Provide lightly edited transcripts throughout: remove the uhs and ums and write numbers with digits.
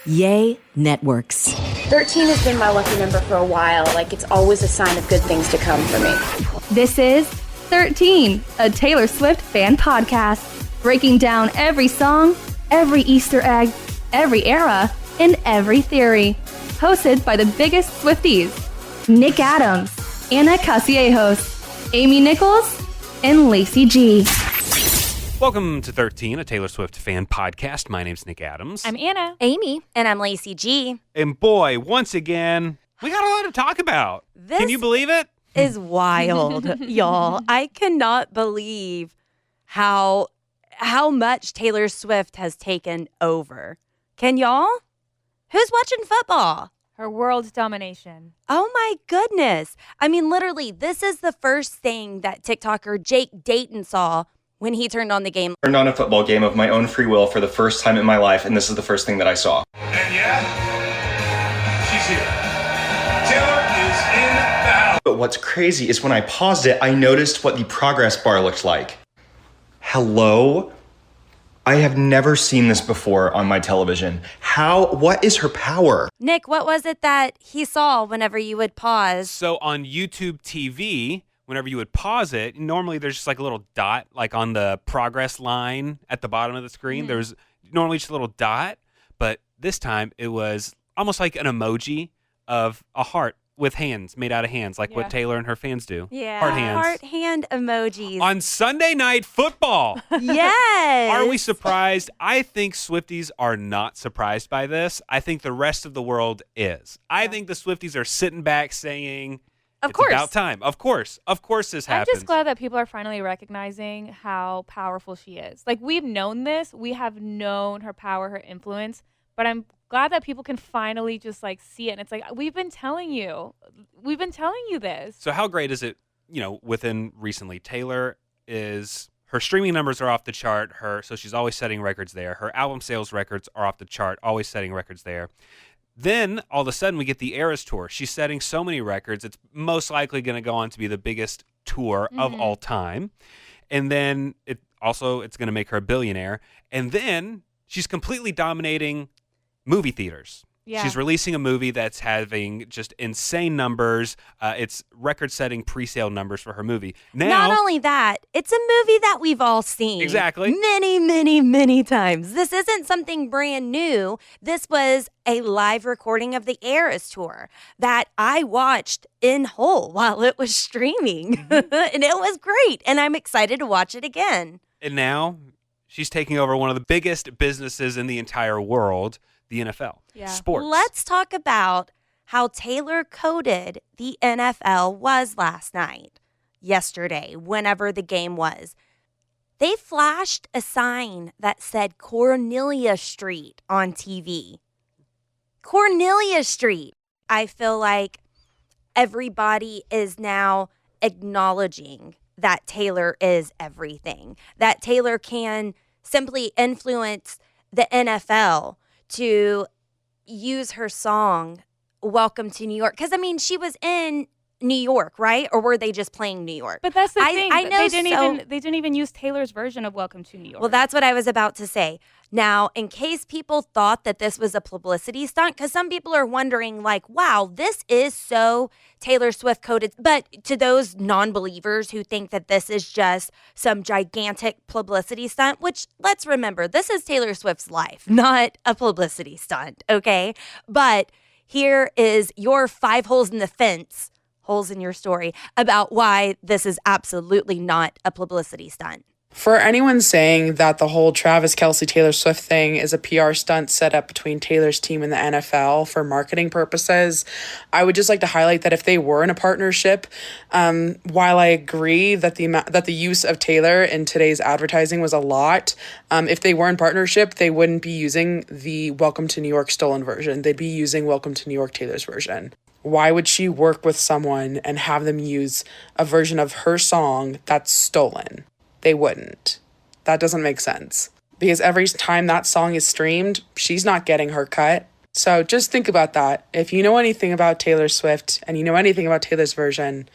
Yay Networks. 13 has been my lucky number for a while. Like, it's always a sign of good things to come for me. This is 13, a Taylor Swift fan podcast, breaking down every song, every Easter egg, every era, and every theory. Hosted by the biggest Swifties, Nick Adams, Anna Cassiejos, Amy Nichols, and Lacey G. Welcome to 13, a Taylor Swift fan podcast. My name's Nick Adams. I'm Anna. Amy. And I'm Lacey G. And boy, once again, we got a lot to talk about. Can you believe it? Is wild, y'all. I cannot believe how much Taylor Swift has taken over. Can y'all? Who's watching football? Her world domination. Oh my goodness. I mean, literally, this is the first thing that TikToker Jake Dayton saw when he turned on the game. Turned on a football game of my own free will for the first time in my life, and this is the first thing that I saw. And yeah, she's here. Taylor is in the house. But what's crazy is when I paused it, I noticed what the progress bar looked like. Hello? I have never seen this before on my television. What is her power? Nick, what was it that he saw whenever you would pause? So on YouTube TV, whenever you would pause it, normally there's just like a little dot, like on the progress line at the bottom of the screen. There's normally just a little dot, but this time it was almost like an emoji of a heart with hands, made out of hands, like what Taylor and her fans do. Yeah. Heart hands. Heart hand emojis. On Sunday Night Football. Yes. Are we surprised? I think Swifties are not surprised by this. I think the rest of the world is. I think the Swifties are sitting back saying, Of it's course. about time. Of course this happens. I'm just glad that people are finally recognizing how powerful she is. Like, we've known this. We have known her power, her influence. But I'm glad that people can finally just, like, see it. And it's like, we've been telling you. We've been telling you this. So how great is it, within recently, Taylor her streaming numbers are off the chart. So she's always setting records there. Her album sales records are off the chart, always setting records there. Then, all of a sudden, we get the Eras Tour. She's setting so many records. It's most likely going to go on to be the biggest tour of all time. And then, it's going to make her a billionaire. And then, she's completely dominating movie theaters. Yeah. She's releasing a movie that's having just insane numbers. It's record-setting pre-sale numbers for her movie. Now, not only that, it's a movie that we've all seen. Exactly. Many, many, many times. This isn't something brand new. This was a live recording of the Eras Tour that I watched in whole while it was streaming. And it was great. And I'm excited to watch it again. And now, she's taking over one of the biggest businesses in the entire world, the NFL. Yeah. Sports. Let's talk about how Taylor coded the NFL was last night, yesterday, whenever the game was. They flashed a sign that said Cornelia Street on TV. Cornelia Street. I feel like everybody is now acknowledging that Taylor is everything, that Taylor can simply influence the NFL to use her song, Welcome to New York. Because, I mean, she was in New York, right? Or were they just playing New York? But that's the thing. I know they didn't even use Taylor's version of Welcome to New York. Well, that's what I was about to say. Now, in case people thought that this was a publicity stunt, because some people are wondering, like, wow, this is so Taylor Swift coded. But to those non-believers who think that this is just some gigantic publicity stunt, which, let's remember, this is Taylor Swift's life, not a publicity stunt, okay? But here is your 5 holes in the fence, holes in your story, about why this is absolutely not a publicity stunt. For anyone saying that the whole Travis Kelce Taylor Swift thing is a PR stunt set up between Taylor's team and the NFL for marketing purposes, I would just like to highlight that if they were in a partnership, while I agree that the use of Taylor in today's advertising was a lot, if they were in partnership, they wouldn't be using the Welcome to New York stolen version. They'd be using Welcome to New York Taylor's version. Why would she work with someone and have them use a version of her song that's stolen? They wouldn't. That doesn't make sense. Because every time that song is streamed, she's not getting her cut. So just think about that. If you know anything about Taylor Swift and you know anything about Taylor's version,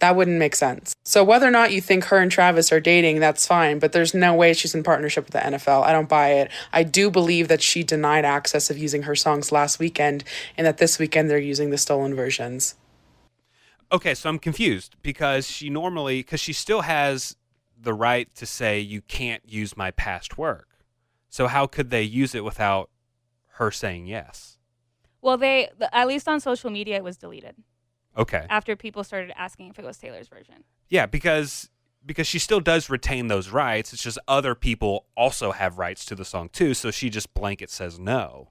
That wouldn't make sense. So whether or not you think her and Travis are dating, that's fine, but there's no way she's in partnership with the NFL. I don't buy it. I do believe that she denied access of using her songs last weekend and that this weekend they're using the stolen versions. Okay, so I'm confused because she still has the right to say you can't use my past work. So how could they use it without her saying yes? Well, at least on social media, it was deleted. Okay. After people started asking if it was Taylor's version. Yeah, because she still does retain those rights. It's just other people also have rights to the song too, so she just blanket says no.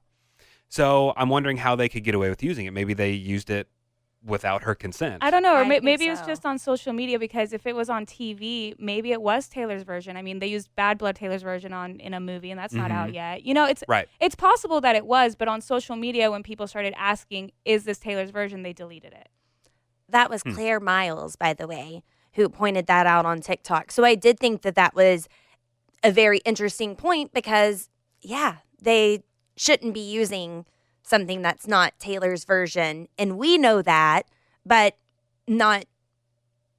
So I'm wondering how they could get away with using it. Maybe they used it without her consent. I don't know. Or I think maybe it was so. just on social media, because if it was on TV, maybe it was Taylor's version. I mean, they used Bad Blood Taylor's version in a movie, and that's not out yet. It's Right. It's possible that it was, but on social media, when people started asking, is this Taylor's version, they deleted it. That was Claire Miles, by the way, who pointed that out on TikTok. So I did think that was a very interesting point because, yeah, they shouldn't be using something that's not Taylor's version. And we know that, but not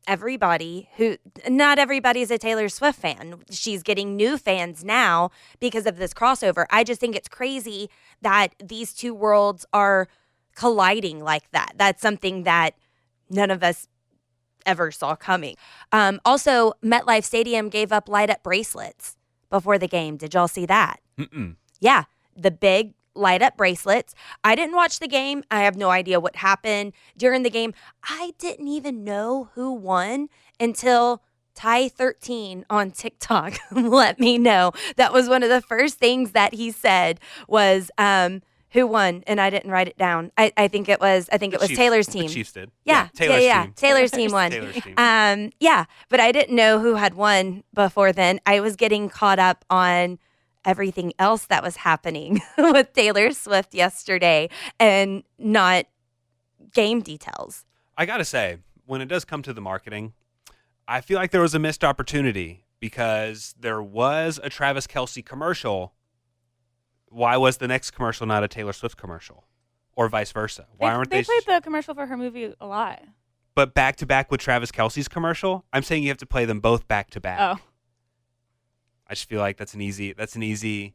everybody's a Taylor Swift fan. She's getting new fans now because of this crossover. I just think it's crazy that these two worlds are colliding like that. That's something that none of us ever saw coming. Also, MetLife Stadium gave up light-up bracelets before the game. Did y'all see that? Mm-mm. Yeah, the big light-up bracelets. I didn't watch the game. I have no idea what happened during the game. I didn't even know who won until Ty13 on TikTok let me know. That was one of the first things that he said was, who won? And I didn't write it down. I think it was Chiefs. Taylor's team. The Chiefs did. Yeah, Taylor's team. Taylor's team won. Taylor's team. Yeah, but I didn't know who had won before then. I was getting caught up on everything else that was happening with Taylor Swift yesterday and not game details. I gotta say, when it does come to the marketing, I feel like there was a missed opportunity because there was a Travis Kelce commercial. Why was the next commercial not a Taylor Swift commercial, or vice versa? Why aren't they? They played the commercial for her movie a lot. But back to back with Travis Kelce's commercial, I'm saying you have to play them both back to back. Oh, I just feel like that's an easy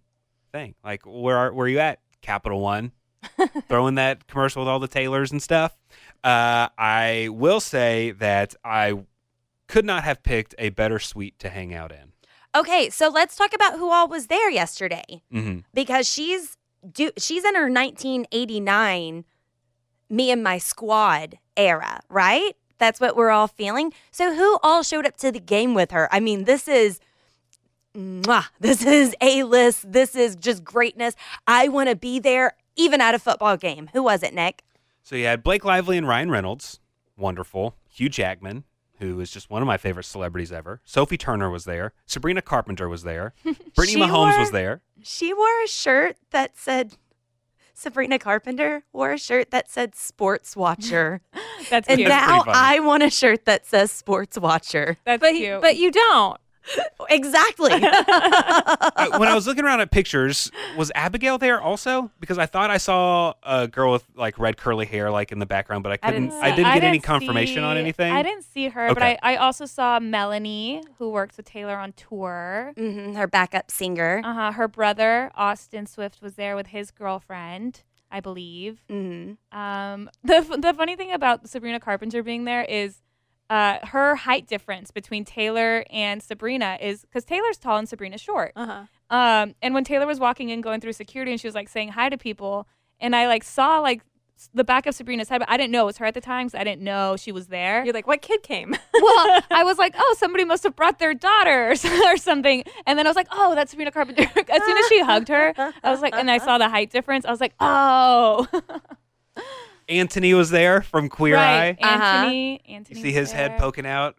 thing. Like where are you at, Capital One? Throwing that commercial with all the Taylors and stuff. I will say that I could not have picked a better suite to hang out in. Okay, so let's talk about who all was there yesterday. Mm-hmm. Because she's in her 1989 Me and My Squad era, right? That's what we're all feeling. So who all showed up to the game with her? I mean, this is A-list. This is just greatness. I want to be there even at a football game. Who was it, Nick? So you had Blake Lively and Ryan Reynolds. Wonderful. Hugh Jackman, who is just one of my favorite celebrities ever. Sophie Turner was there. Sabrina Carpenter was there. Brittany Mahomes was there. She wore a shirt that said, Sabrina Carpenter wore a shirt that said Sports Watcher. that's And cute. now pretty funny. I want a shirt that says Sports Watcher. That's But cute. but you don't. Exactly. When I was looking around at pictures, was Abigail there also? Because I thought I saw a girl with like red curly hair like in the background, but I didn't get any confirmation on anything. I didn't see her, but Okay. I also saw Melanie, who works with Taylor on tour. Her backup singer. Her brother, Austin Swift, was there with his girlfriend, I believe. Mm-hmm. The funny thing about Sabrina Carpenter being there is her height difference between Taylor and Sabrina is because Taylor's tall and Sabrina's short. And when Taylor was walking in, going through security, and she was like saying hi to people, and I like saw like the back of Sabrina's head, but I didn't know it was her at the time because I didn't know she was there. You're like, what kid came? Well, I was like, oh, somebody must have brought their daughter or something. And then I was like, oh, that's Sabrina Carpenter. As soon as she hugged her, I was like, and I saw the height difference. I was like, oh. Anthony was there from Queer Right. Eye. Anthony. You Anthony see was his there. head poking out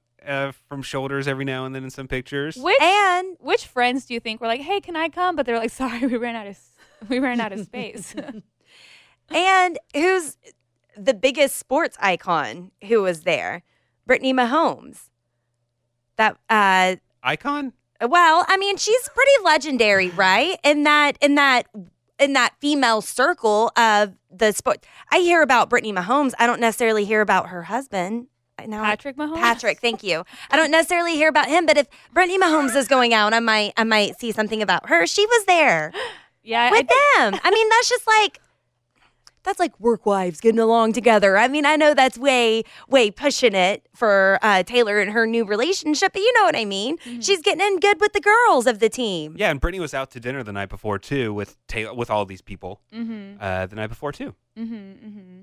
from shoulders every now and then in some pictures. Which friends do you think were like, hey, can I come? But they're like, sorry, we ran out of space. And who's the biggest sports icon who was there? Brittany Mahomes. That Icon? well, I mean, she's pretty legendary, right? In that female circle of the sport. I hear about Brittany Mahomes. I don't necessarily hear about her husband. Now Patrick Mahomes? Patrick, thank you. I don't necessarily hear about him, but if Brittany Mahomes is going out, I might see something about her. She was there Yeah, with them. I mean, that's like work wives getting along together. I mean, I know that's way pushing it for Taylor and her new relationship, but you know what I mean. Mm-hmm. She's getting in good with the girls of the team. Yeah, and Brittany was out to dinner the night before too with all these people. Mm-hmm. The night before too. Mm-hmm. Mm-hmm.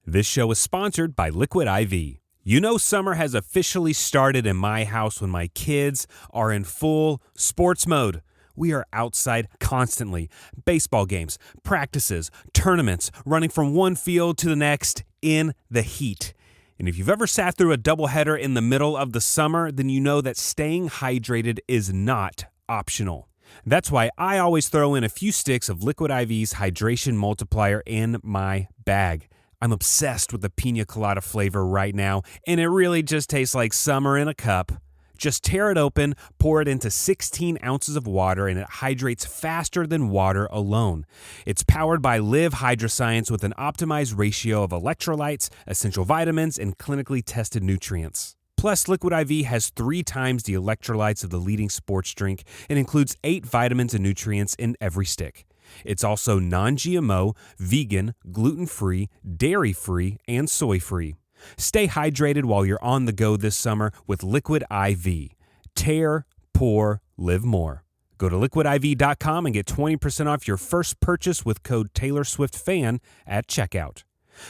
This show is sponsored by Liquid IV. You know summer has officially started in my house when my kids are in full sports mode. We are outside constantly. Baseball games, practices, tournaments, running from one field to the next in the heat. And if you've ever sat through a doubleheader in the middle of the summer, then you know that staying hydrated is not optional. That's why I always throw in a few sticks of Liquid IV's Hydration Multiplier in my bag. I'm obsessed with the pina colada flavor right now, and it really just tastes like summer in a cup. Just tear it open, pour it into 16 ounces of water, and it hydrates faster than water alone. It's powered by Live Hydroscience with an optimized ratio of electrolytes, essential vitamins, and clinically tested nutrients. Plus, Liquid IV has 3 times the electrolytes of the leading sports drink and includes 8 vitamins and nutrients in every stick. It's also non-GMO, vegan, gluten-free, dairy-free, and soy-free. Stay hydrated while you're on the go this summer with Liquid IV. Tear, pour, live more. Go to liquidiv.com and get 20% off your first purchase with code TaylorSwiftFan at checkout.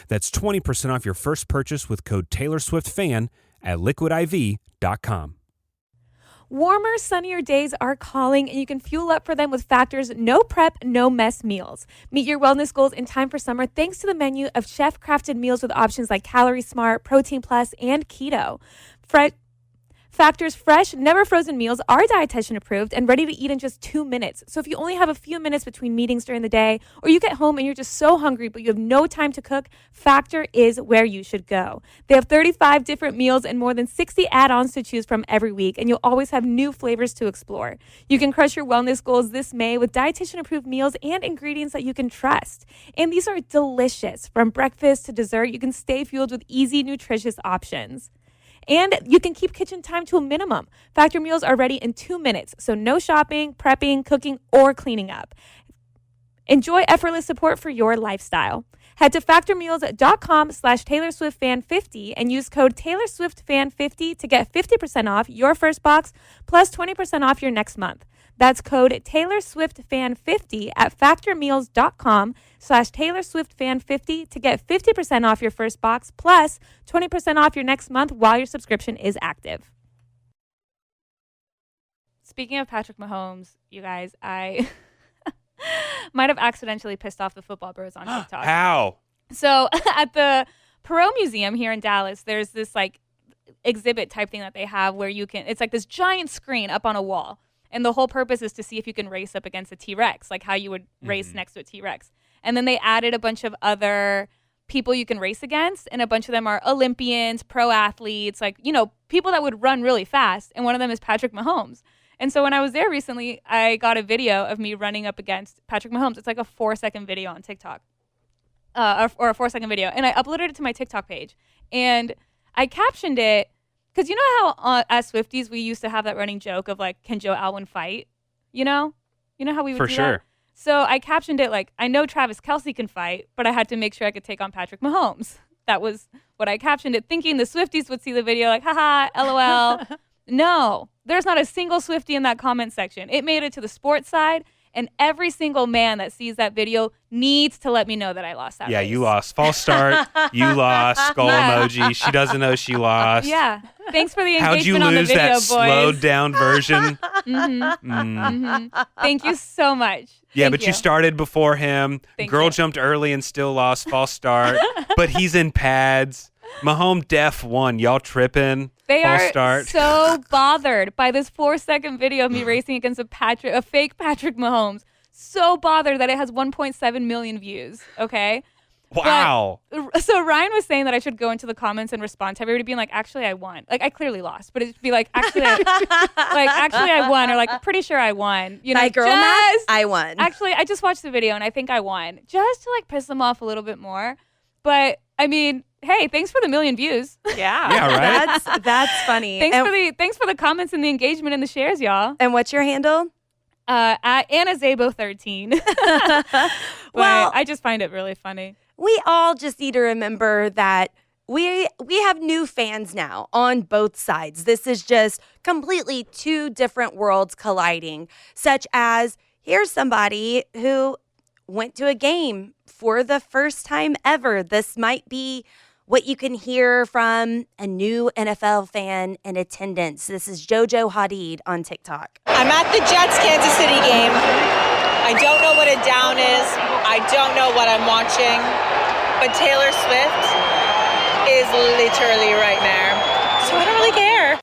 That's 20% off your first purchase with code TaylorSwiftFan at liquidiv.com. Warmer, sunnier days are calling, and you can fuel up for them with Factor's no prep, no mess meals. Meet your wellness goals in time for summer thanks to the menu of chef-crafted meals with options like Calorie Smart, Protein Plus, and Keto. Factor's fresh, never frozen meals are dietitian approved and ready to eat in just 2 minutes. So if you only have a few minutes between meetings during the day, or you get home and you're just so hungry but you have no time to cook, Factor is where you should go. They have 35 different meals and more than 60 add-ons to choose from every week, and you'll always have new flavors to explore. You can crush your wellness goals this May with dietitian approved meals and ingredients that you can trust. And these are delicious. From breakfast to dessert, you can stay fueled with easy, nutritious options. And you can keep kitchen time to a minimum. Factor meals are ready in 2 minutes, so no shopping, prepping, cooking, or cleaning up. Enjoy effortless support for your lifestyle. Head to factormeals.com/TaylorSwiftFan50 and use code TaylorSwiftFan50 to get 50% off your first box plus 20% off your next month. That's code TaylorSwiftFan50 at factormeals.com/TaylorSwiftFan50 to get 50% off your first box plus 20% off your next month while your subscription is active. Speaking of Patrick Mahomes, you guys, I might have accidentally pissed off the football bros on TikTok. How? So at the Perot Museum here in Dallas, there's this like exhibit type thing that they have where you can, it's like this giant screen up on a wall. And the whole purpose is to see if you can race up against a T-Rex, like how you would race next to a T-Rex. And then they added a bunch of other people you can race against, and a bunch of them are Olympians, pro athletes, like, you know, people that would run really fast. And one of them is Patrick Mahomes. And so when I was there recently, I got a video of me running up against Patrick Mahomes. It's like a 4-second video on TikTok, or a 4-second video. And I uploaded it to my TikTok page. And I captioned it, because you know how as Swifties we used to have that running joke of like, can Joe Alwyn fight? You know how we would For do sure. that? So I captioned it like, I know Travis Kelce can fight, but I had to make sure I could take on Patrick Mahomes. That was what I captioned it, thinking the Swifties would see the video like, haha, LOL. No, there's not a single Swiftie in that comment section. It made it to the sports side, and every single man that sees that video needs to let me know that I lost that race. You lost. False start. You lost. Skull emoji. She doesn't know she lost. Yeah. Thanks for the How'd you engagement on the lose video, that boys. slowed down version? Thank you so much. Yeah, Thank but you started before him. Thank Girl you. jumped early and still lost. False start. But he's in pads. Mahomes def won. Y'all tripping. They False are start. so bothered by this 4-second video of me racing against a fake Patrick Mahomes. So bothered that it has 1.7 million views. Okay. Wow. But, so Ryan was saying that I should go into the comments and respond to everybody being like, actually, I won. Like, I clearly lost, but it'd be like, actually, I won, or like, pretty sure I won. You know, By girl math, I won. Actually, I just watched the video and I think I won, just to like piss them off a little bit more. But I mean, hey, thanks for the 1 million views. Yeah, right? That's funny. Thanks for the comments and the engagement and the shares, y'all. And what's your handle? At AnnaZabo13. Well, I just find it really funny. We all just need to remember that we have new fans now on both sides. This is just completely two different worlds colliding, such as here's somebody who went to a game for the first time ever. This might be what you can hear from a new NFL fan in attendance. This is JoJo Hadid on TikTok. I'm at the Jets-Kansas City game. I don't know what a down is. I don't know what I'm watching. But Taylor Swift is literally right there. So I don't really care.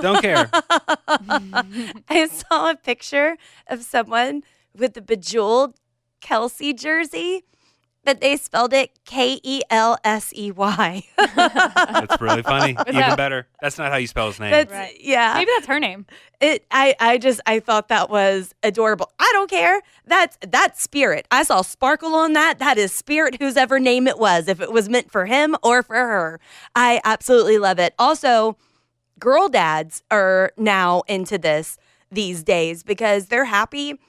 Don't care. I saw a picture of someone with the bejeweled Kelsey jersey, but they spelled it Kelsey. That's really funny. Even better. That's not how you spell his name. Yeah. Maybe that's her name. I thought that was adorable. I don't care. That's Spirit. I saw sparkle on that. That is Spirit, whose ever name it was, if it was meant for him or for her. I absolutely love it. Also, girl dads are now into this these days because they're happy.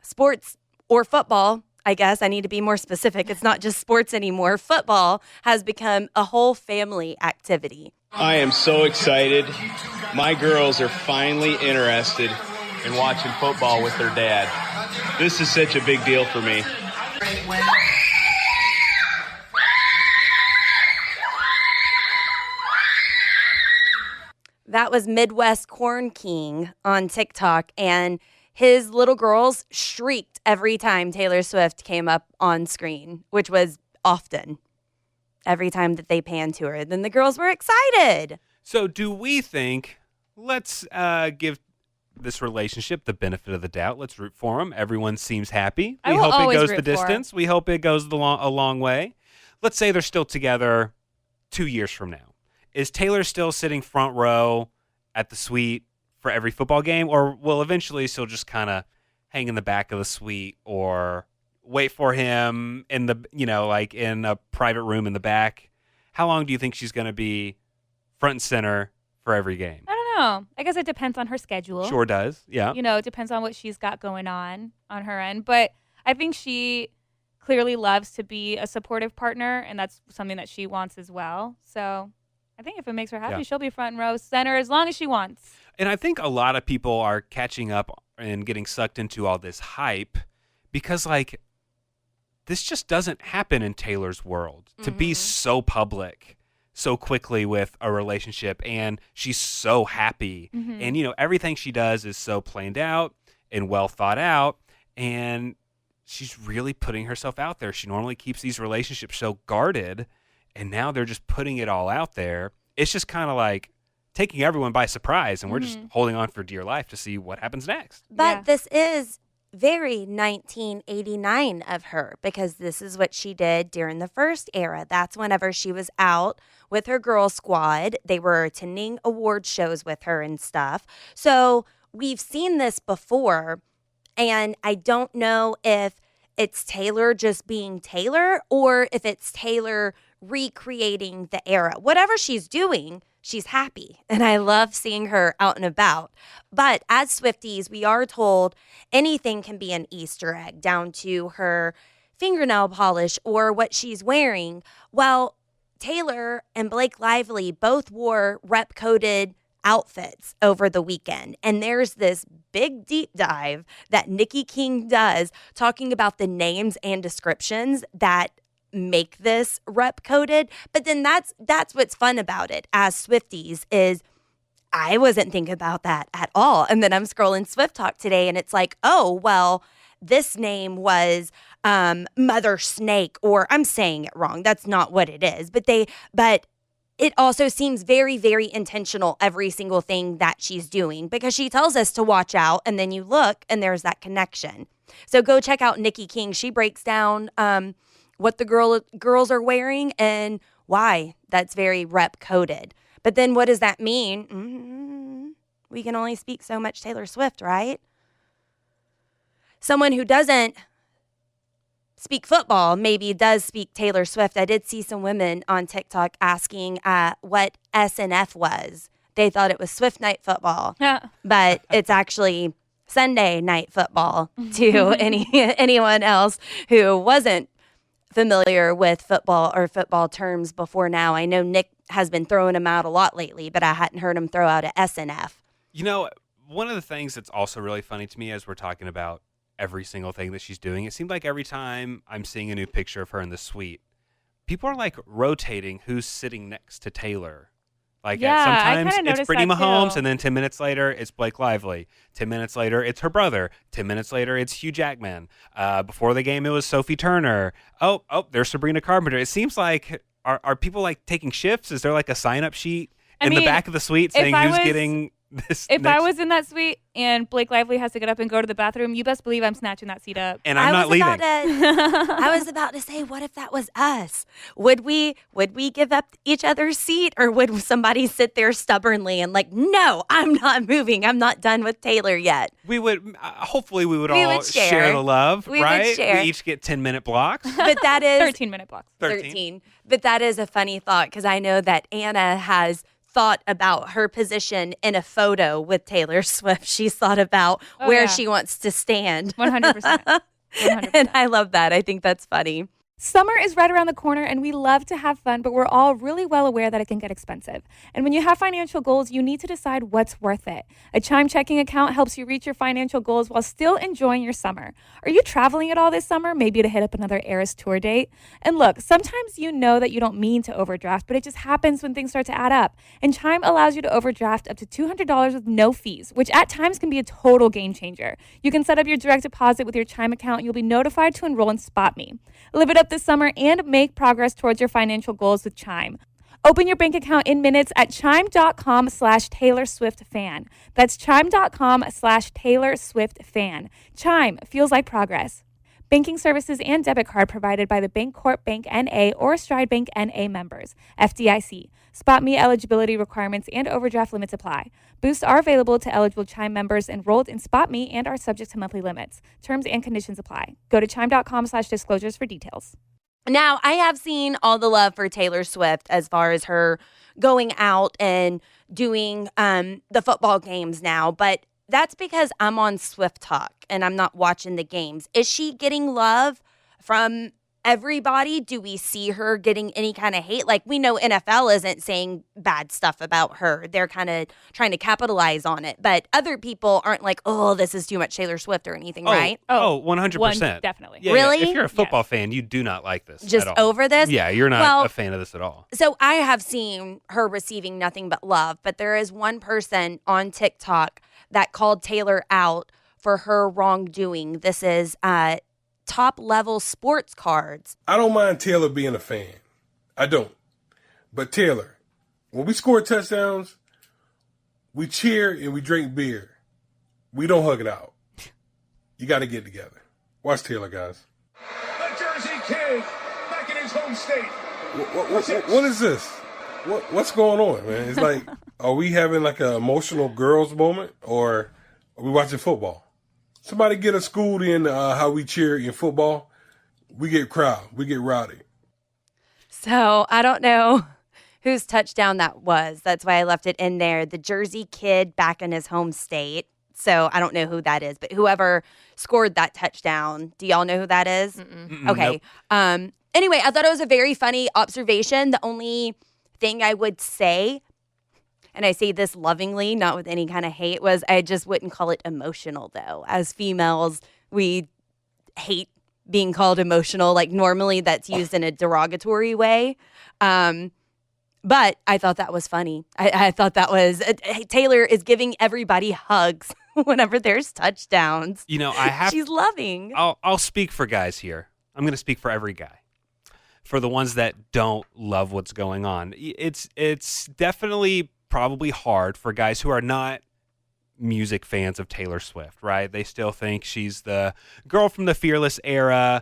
Sports or football, I guess I need to be more specific. It's not just sports anymore. Football has become a whole family activity. I am so excited. My girls are finally interested in watching football with their dad. This is such a big deal for me. That was Midwest Corn King on TikTok, and his little girls shrieked every time Taylor Swift came up on screen, which was often every time that they panned to her. Then the girls were excited. So do we think, let's give this relationship the benefit of the doubt. Let's root for them. Everyone seems happy. We hope it goes the distance. We hope it goes a long way. Let's say they're still together 2 years from now. Is Taylor still sitting front row at the suite for every football game, or will eventually she'll just kind of hang in the back of the suite or wait for him in the, like in a private room in the back? How long do you think she's going to be front and center for every game? I don't know. I guess it depends on her schedule. Sure does. Yeah. It depends on what she's got going on her end. But I think she clearly loves to be a supportive partner, and that's something that she wants as well. So I think if it makes her happy, she'll be front row center as long as she wants. And I think a lot of people are catching up and getting sucked into all this hype because, this just doesn't happen in Taylor's world. To be so public so quickly with a relationship, and she's so happy. And, everything she does is so planned out and well thought out, and she's really putting herself out there. She normally keeps these relationships so guarded, and now they're just putting it all out there. It's just kind of like taking everyone by surprise, and we're just holding on for dear life to see what happens next. But this is very 1989 of her, because this is what she did during the first era. That's whenever she was out with her girl squad. They were attending award shows with her and stuff. So we've seen this before, and I don't know if it's Taylor just being Taylor or if it's Taylor recreating the era. Whatever she's doing, she's happy, and I love seeing her out and about. But as Swifties, we are told anything can be an Easter egg, down to her fingernail polish or what she's wearing. Well, Taylor and Blake Lively both wore rep-coded outfits over the weekend, and there's this big deep dive that Nikki King does talking about the names and descriptions that make this rep coded. But then that's what's fun about it as Swifties is I wasn't thinking about that at all. And then I'm scrolling Swift Talk today, and it's like, oh, well, this name was Mother Snake, or I'm saying it wrong. That's not what it is. But it also seems very, very intentional, every single thing that she's doing, because she tells us to watch out, and then you look and there's that connection. So go check out Nikki King. She breaks down what the girls are wearing and why that's very rep coded. But then what does that mean? We can only speak so much Taylor Swift, right? Someone who doesn't speak football maybe does speak Taylor Swift. I did see some women on TikTok asking what SNF was. They thought it was Swift Night Football, but it's actually Sunday Night Football to anyone else who wasn't familiar with football or football terms before now. I know Nick has been throwing them out a lot lately, but I hadn't heard him throw out a SNF. You know, one of the things that's also really funny to me as we're talking about every single thing that she's doing, it seemed like every time I'm seeing a new picture of her in the suite, people are like rotating who's sitting next to Taylor. Like sometimes it's Brittany Mahomes, and then 10 minutes later, it's Blake Lively. 10 minutes later, it's her brother. 10 minutes later, it's Hugh Jackman. Before the game, it was Sophie Turner. Oh, there's Sabrina Carpenter. It seems like, are people like taking shifts? Is there like a sign-up sheet in the back of the suite saying who's getting this? If I was in that suite and Blake Lively has to get up and go to the bathroom, you best believe I'm snatching that seat up. And I'm not leaving. I was about to say, what if that was us? Would we give up each other's seat, or would somebody sit there stubbornly and like, no, I'm not moving. I'm not done with Taylor yet. We would, hopefully we would all share the love, right? Would share. We each get 10-minute blocks. But that is 13-minute blocks. 13. But that is a funny thought, because I know that Anna has thought about her position in a photo with Taylor Swift. She's thought about where she wants to stand. 100%. And I love that. I think that's funny. Summer is right around the corner, and we love to have fun, but we're all really well aware that it can get expensive. And when you have financial goals, you need to decide what's worth it. A Chime checking account helps you reach your financial goals while still enjoying your summer. Are you traveling at all this summer? Maybe to hit up another Eras tour date? And look, sometimes you know that you don't mean to overdraft, but it just happens when things start to add up. And Chime allows you to overdraft up to $200 with no fees, which at times can be a total game changer. You can set up your direct deposit with your Chime account, and you'll be notified to enroll in SpotMe. Live it up this summer and make progress towards your financial goals with Chime. Open your bank account in minutes at chime.com/Taylor Swift fan. That's chime.com/Taylor Swift fan. Chime feels like progress. Banking services and debit card provided by the Bancorp Bank N.A. or Stride Bank N.A. members. FDIC. SpotMe eligibility requirements and overdraft limits apply. Boosts are available to eligible Chime members enrolled in SpotMe and are subject to monthly limits. Terms and conditions apply. Go to chime.com/disclosures for details. Now, I have seen all the love for Taylor Swift as far as her going out and doing the football games now, but that's because I'm on Swift Talk and I'm not watching the games. Is she getting love from everybody? Do we see her getting any kind of hate? Like, we know NFL isn't saying bad stuff about her. They're kind of trying to capitalize on it. But other people aren't like, oh, this is too much Taylor Swift or anything, right? 100%. Definitely. Yeah, really? Yeah. If you're a football fan, you do not like this Just at all. over this? Yeah, you're not a fan of this at all. So I have seen her receiving nothing but love, but there is one person on TikTok that called Taylor out for her wrongdoing. This is top-level sports cards. I don't mind Taylor being a fan. I don't. But Taylor, when we score touchdowns, we cheer and we drink beer. We don't hug it out. You got to get together. Watch Taylor, guys. The Jersey Kid, back in his home state. What is this? What's going on, man? It's like, are we having like an emotional girls moment, or are we watching football? Somebody get us schooled in how we cheer in football. We get crowd. We get rowdy. So I don't know whose touchdown that was. That's why I left it in there. The Jersey Kid back in his home state. So I don't know who that is, but whoever scored that touchdown, do y'all know who that is? Okay. Nope. Anyway, I thought it was a very funny observation. The only thing I would say, and I say this lovingly, not with any kind of hate, was I just wouldn't call it emotional, though. As females, we hate being called emotional. Like, normally that's used in a derogatory way. But I thought that was funny. I thought that was Taylor is giving everybody hugs whenever there's touchdowns. You know, she's loving. I'll speak for guys here. I'm going to speak for every guy. For the ones that don't love what's going on, it's definitely probably hard for guys who are not music fans of Taylor Swift, right? They still think she's the girl from the Fearless era,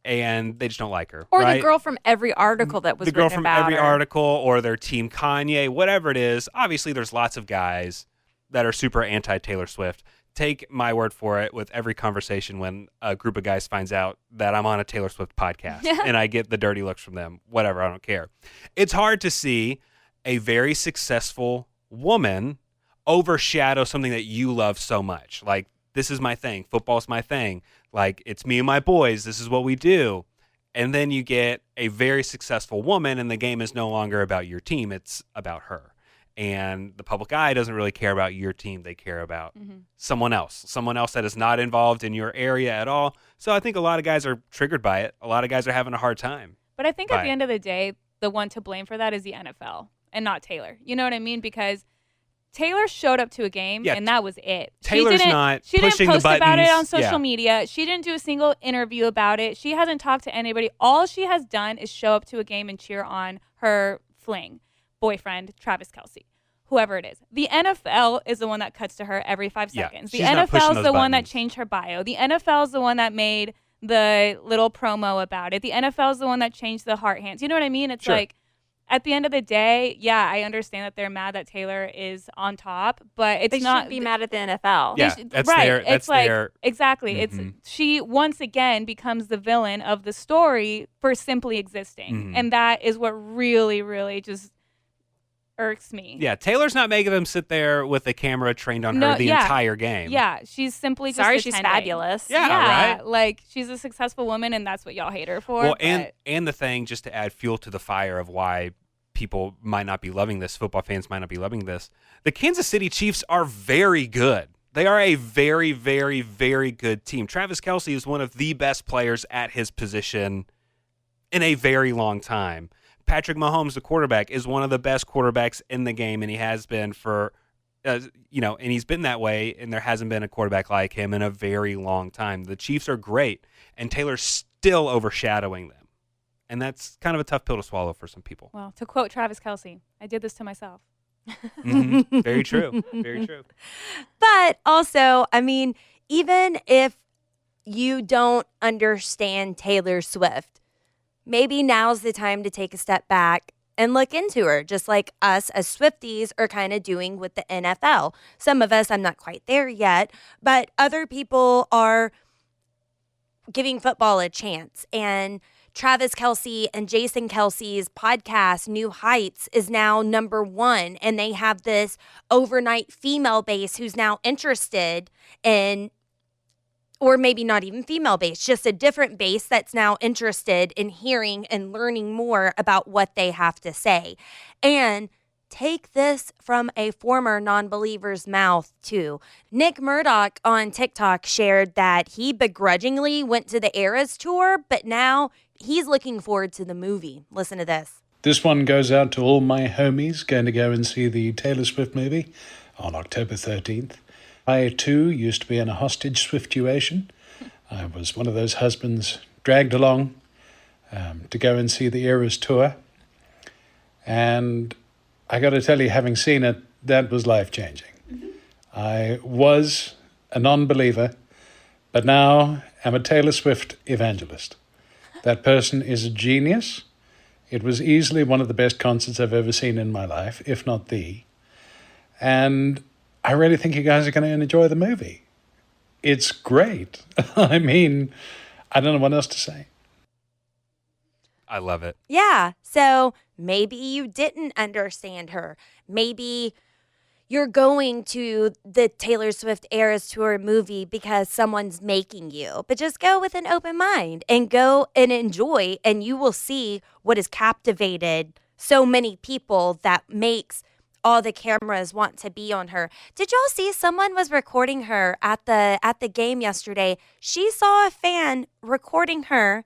and they just don't like her. Or right? the girl from every article that was the girl written from about every her. article, or their team Kanye, whatever it is. Obviously, there's lots of guys that are super anti-Taylor Swift. take my word for it with every conversation when a group of guys finds out that I'm on a Taylor Swift podcast and I get the dirty looks from them, whatever, I don't care. It's hard to see a very successful woman overshadow something that you love so much. Like, this is my thing. Football's my thing. Like, it's me and my boys. This is what we do. And then you get a very successful woman and the game is no longer about your team. It's about her. And the public eye doesn't really care about your team. They care about someone else that is not involved in your area at all. So I think a lot of guys are triggered by it. A lot of guys are having a hard time. But I think at the end of the day, the one to blame for that is the NFL and not Taylor. You know what I mean? Because Taylor showed up to a game, and that was it. Taylor's not She didn't pushing the post about buttons. it on social media. She didn't do a single interview about it. She hasn't talked to anybody. All she has done is show up to a game and cheer on her boyfriend, Travis Kelce. Whoever it is. The NFL is the one that cuts to her every 5 seconds. The NFL is the one that changed her bio. The NFL is the one that made the little promo about it. The NFL is the one that changed the heart hands. You know what I mean? It's like, at the end of the day, yeah, I understand that they're mad that Taylor is on top, but it's They not. shouldn't be mad at the NFL. Yeah, that's right. their. That's it's like their. exactly. It's she once again becomes the villain of the story for simply existing, and that is what really, really just irks me. Yeah, Taylor's not making them sit there with a camera trained on her the entire game. Yeah, she's simply just Sorry, she's attending. fabulous. Yeah, right? Like, she's a successful woman, and that's what y'all hate her for. Well, but- and the thing, just to add fuel to the fire of why people might not be loving this, football fans might not be loving this, the Kansas City Chiefs are very good. They are a very, very, very good team. Travis Kelce is one of the best players at his position in a very long time. Patrick Mahomes, the quarterback, is one of the best quarterbacks in the game, and he has been for, and he's been that way, and there hasn't been a quarterback like him in a very long time. The Chiefs are great, and Taylor's still overshadowing them. And that's kind of a tough pill to swallow for some people. Well, to quote Travis Kelce, I did this to myself. Very true. Very true. But also, I mean, even if you don't understand Taylor Swift, maybe now's the time to take a step back and look into her, just like us as Swifties are kind of doing with the NFL. Some of us, I'm not quite there yet, but other people are giving football a chance. And Travis Kelce and Jason Kelce's podcast, New Heights, is now #1. And they have this overnight female base who's now interested in, or maybe not even female base, just a different base that's now interested in hearing and learning more about what they have to say. And take this from a former non-believer's mouth, too. Nick Murdoch on TikTok shared that he begrudgingly went to the Eras tour, but now he's looking forward to the movie. Listen to this. This one goes out to all my homies going to go and see the Taylor Swift movie on October 13th. I, too, used to be in a hostage Swiftuation. I was one of those husbands dragged along to go and see the Eras tour. And I got to tell you, having seen it, that was life-changing. I was a non-believer, but now I'm a Taylor Swift evangelist. That person is a genius. It was easily one of the best concerts I've ever seen in my life, if not the. And I really think you guys are going to enjoy the movie. It's great. I mean, I don't know what else to say. I love it. Yeah, so maybe you didn't understand her. Maybe you're going to the Taylor Swift Eras Tour movie because someone's making you. But just go with an open mind and go and enjoy, and you will see what has captivated so many people that makes all the cameras want to be on her. Did y'all see someone was recording her at the game yesterday? She saw a fan recording her,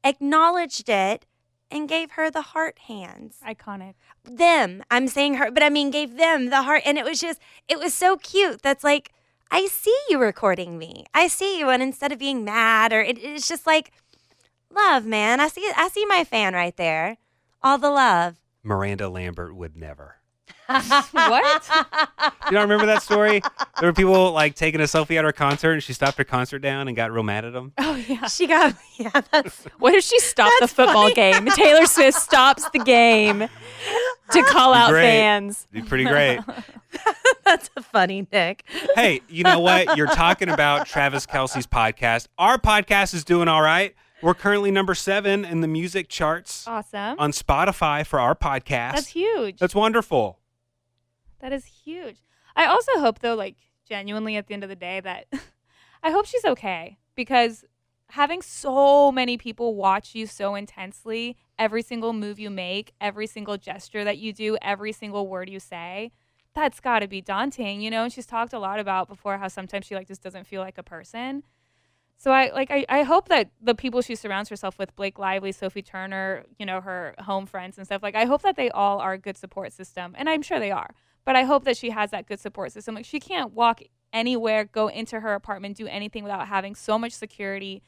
acknowledged it, and gave her the heart hands. Iconic. Them. I'm saying her, but I mean gave them the heart. And it was so cute. That's like, I see you recording me. I see you. And instead of being mad it's just like, love, man. I see my fan right there. All the love. Miranda Lambert would never. What? You don't remember that story? There were people like taking a selfie at her concert, and she stopped her concert down and got real mad at them. Oh, yeah. What if she stopped the football game? Taylor Swift stops the game. to call out Great. fans. Be pretty great. That's a funny, Nick. Hey, you know what? You're talking about Travis Kelce's podcast. Our podcast is doing all right. We're currently number 7 in the music charts Awesome. on Spotify for our podcast. That's huge. That's wonderful. That is huge. I also hope, though, like, genuinely at the end of the day, that I hope she's okay, because having so many people watch you so intensely, every single move you make, every single gesture that you do, every single word you say, that's got to be daunting, you know? And she's talked a lot about before how sometimes she, like, just doesn't feel like a person. So I hope that the people she surrounds herself with, Blake Lively, Sophie Turner, you know, her home friends and stuff, like, I hope that they all are a good support system. And I'm sure they are. But I hope that she has that good support system. Like, she can't walk anywhere, go into her apartment, do anything without having so much security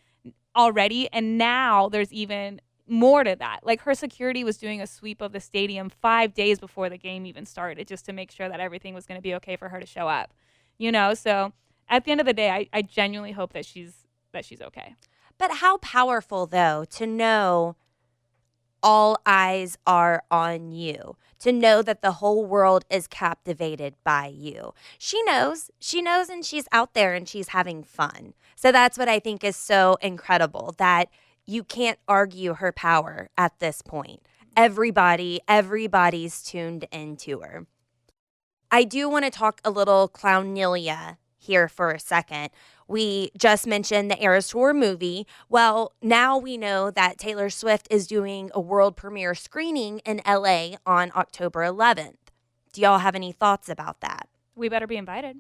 already. And now there's even more to that. Like, her security was doing a sweep of the stadium 5 days before the game even started, just to make sure that everything was going to be okay for her to show up. You know, so at the end of the day, I genuinely hope that she's okay. But how powerful, though, to know all eyes are on you, to know that the whole world is captivated by you. She knows, and she's out there and she's having fun. So that's what I think is so incredible, that you can't argue her power at this point. Everybody's tuned into her. I do want to talk a little clownilia here for a second. We just mentioned the Eras Tour movie. Well, now we know that Taylor Swift is doing a world premiere screening in LA on October 11th. Do y'all have any thoughts about that? We better be invited.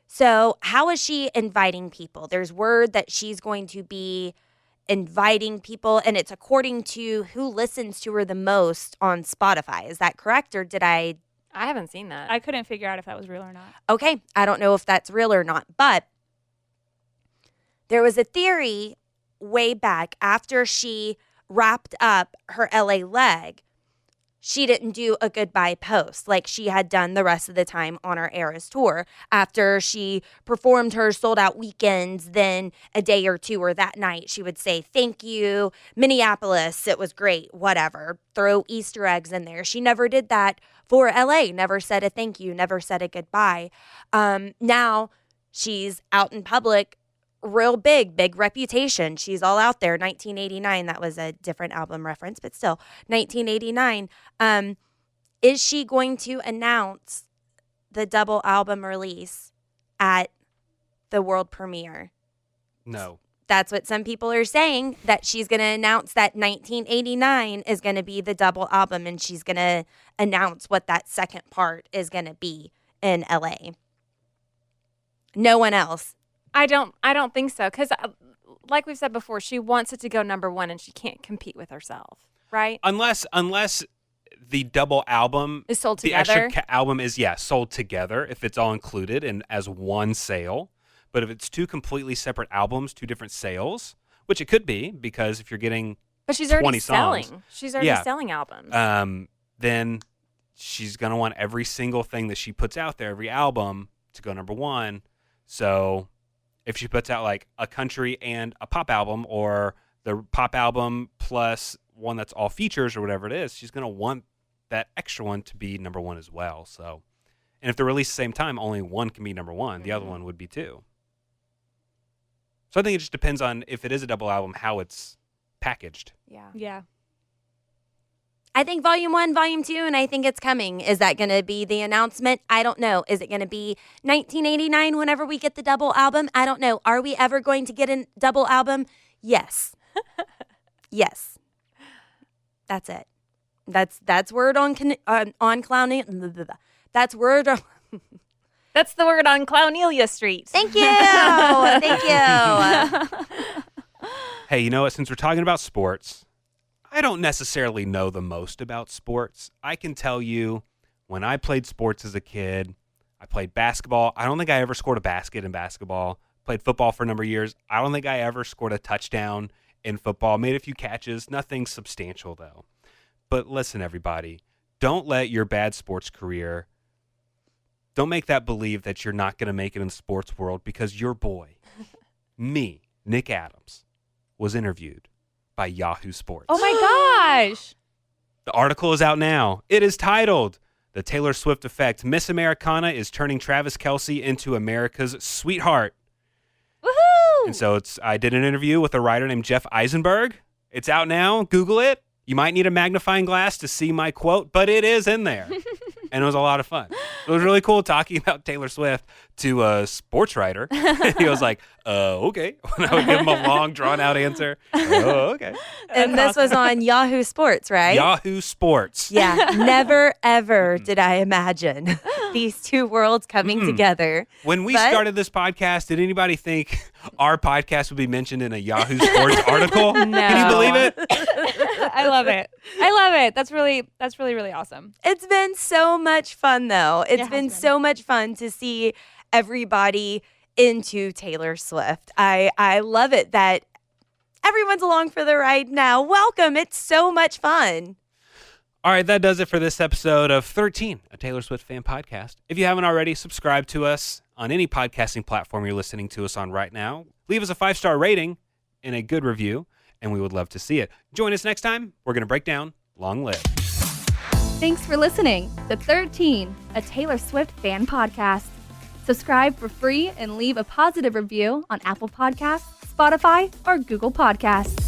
So how is she inviting people? There's word that she's going to be inviting people, and it's according to who listens to her the most on Spotify. Is that correct, or did I haven't seen that. I couldn't figure out if that was real or not. Okay, I don't know if that's real or not, but there was a theory way back after she wrapped up her LA leg. She didn't do a goodbye post like she had done the rest of the time on her Eras tour. After she performed her sold out weekends, then a day or two or that night, she would say, "Thank you, Minneapolis, it was great," whatever. Throw Easter eggs in there. She never did that for LA, never said a thank you, never said a goodbye. Now she's out in public, real big reputation. She's all out there. 1989, that was a different album reference, but still 1989. Is she going to announce the double album release at the world premiere? No. That's what some people are saying, that she's going to announce that 1989 is going to be the double album, and she's going to announce what that second part is going to be in LA. No one else. I don't think so, because like we've said before, she wants it to go number one, and she can't compete with herself, right? Unless the double album is sold the together. extra album is sold together, if it's all included and as one sale. But if it's two completely separate albums, two different sales, which it could be, because if you're getting but she's 20 already songs, selling. She's already selling albums. Then she's gonna want every single thing that she puts out there, every album, to go number one. So if she puts out like a country and a pop album, or the pop album plus one that's all features or whatever it is, she's going to want that extra one to be number one as well. So, and if they're released at the same time, only one can be number one. The other one would be two. So I think it just depends on, if it is a double album, how it's packaged. Yeah. I think volume 1, volume 2, and I think it's coming. Is that going to be the announcement? I don't know. Is it going to be 1989 whenever we get the double album? I don't know. Are we ever going to get a double album? Yes. Yes. That's it. That's word on clowning. That's word on. That's the word on Clownelia Street. Thank you. Thank you. Hey, you know what? Since we're talking about sports, I don't necessarily know the most about sports. I can tell you, when I played sports as a kid, I played basketball. I don't think I ever scored a basket in basketball. Played football for a number of years. I don't think I ever scored a touchdown in football. Made a few catches. Nothing substantial, though. But listen, everybody, don't let your bad sports career, don't make that believe that you're not going to make it in the sports world, because your boy, me, Nick Adams, was interviewed by Yahoo Sports. Oh my gosh. The article is out now. It is titled, "The Taylor Swift Effect. Miss Americana is turning Travis Kelce into America's sweetheart." Woohoo! And so I did an interview with a writer named Jeff Eisenberg. It's out now. Google it. You might need a magnifying glass to see my quote, but it is in there. And it was a lot of fun. It was really cool talking about Taylor Swift to a sports writer. He was like, okay. When I would give him a long, drawn-out answer. Oh, okay. And this was on Yahoo Sports, right? Yahoo Sports. Yeah. Never, ever did I imagine these two worlds coming together. When we started this podcast, did anybody think our podcast would be mentioned in a Yahoo Sports article? No. Can you believe it? I love it. I love it. That's really, really awesome. It's been so much fun, though. It's been so much fun to see everybody into Taylor Swift. I love it that everyone's along for the ride now. Welcome. It's so much fun. All right, that does it for this episode of 13, a Taylor Swift fan podcast. If you haven't already, subscribe to us on any podcasting platform you're listening to us on right now. Leave us a 5-star rating and a good review, and we would love to see it. Join us next time. We're going to break down Long Live. Thanks for listening to 13, a Taylor Swift fan podcast. Subscribe for free and leave a positive review on Apple Podcasts, Spotify, or Google Podcasts.